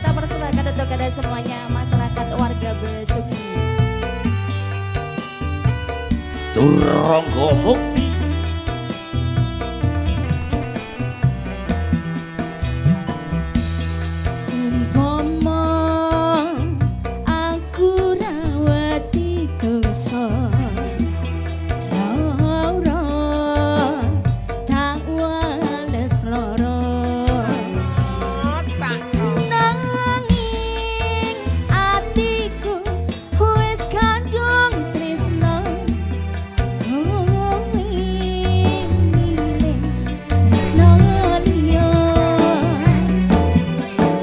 kita persembahkan untuk Anda semuanya, masyarakat warga Besuki. Turangga Mukti. Umpama aku rawati dosa, lara tak wales lara. Nanging atiku wis kandung tresno, tresno liya.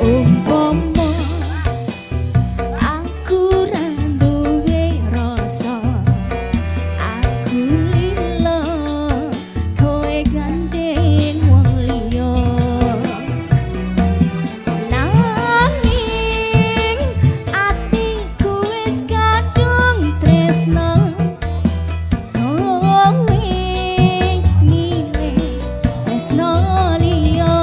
Umpama aku ra duwe rasa, aku lila kowe gandeng wong liya. Nanging atiku wis kadung tresno, kowe milih tresno liya.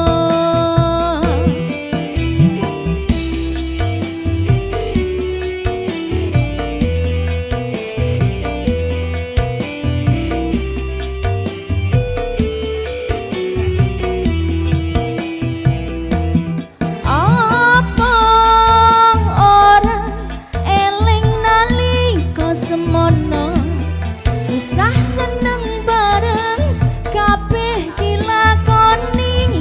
Apa ora eling nalika semono, susah seneng bareng kabeh dilakoni.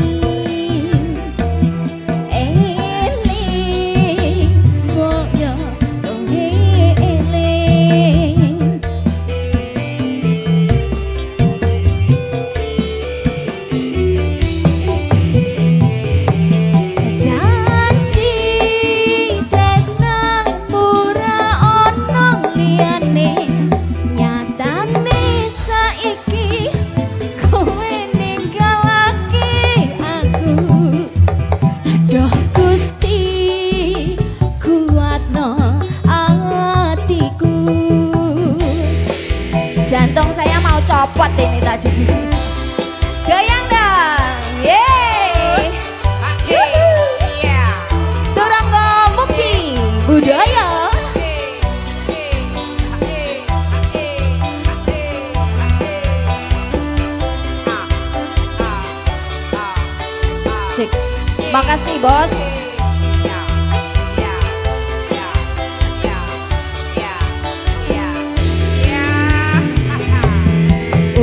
Eling koyo donge eling, janji tresna ora ana liyane, nyatane saiki kowe ninggalake aku. Aduh Gusti, kuatno hatiku. Jantung saya mau copot ini tadi. Goyang dong, yeay. Turangga Mukti budaya. Cik. Makasih bos.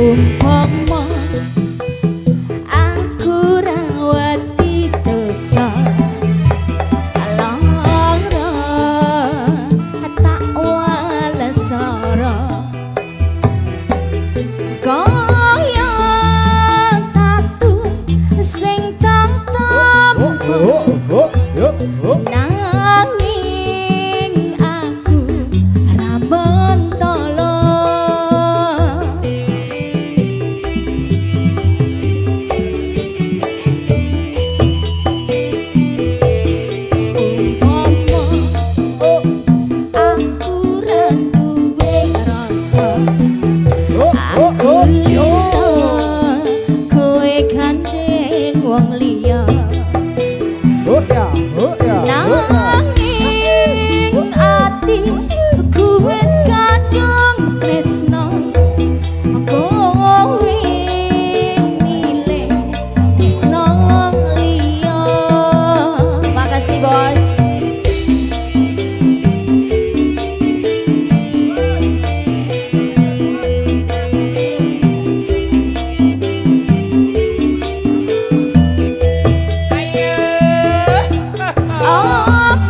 Umpama aku rawati dosa, lara tak wales lara. Kaya tatu sing tak tampa, nanging aku ra mentolo. Umpama aku ra duwe rasa, aku lila kowe gandeng wong liya. Nanging atiku wis kadung tresno, kowe milih tresno liya. Makasih bos. Apa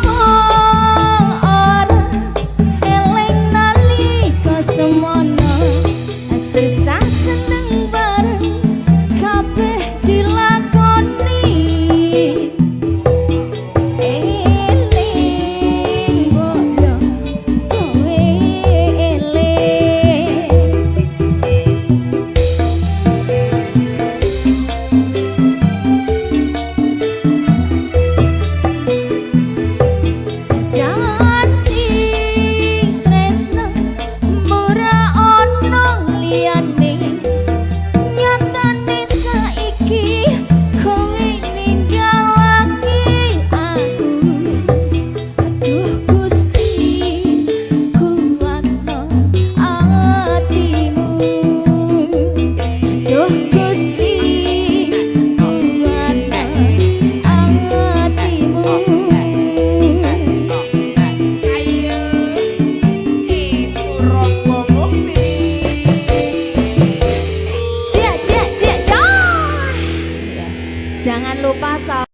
pasar.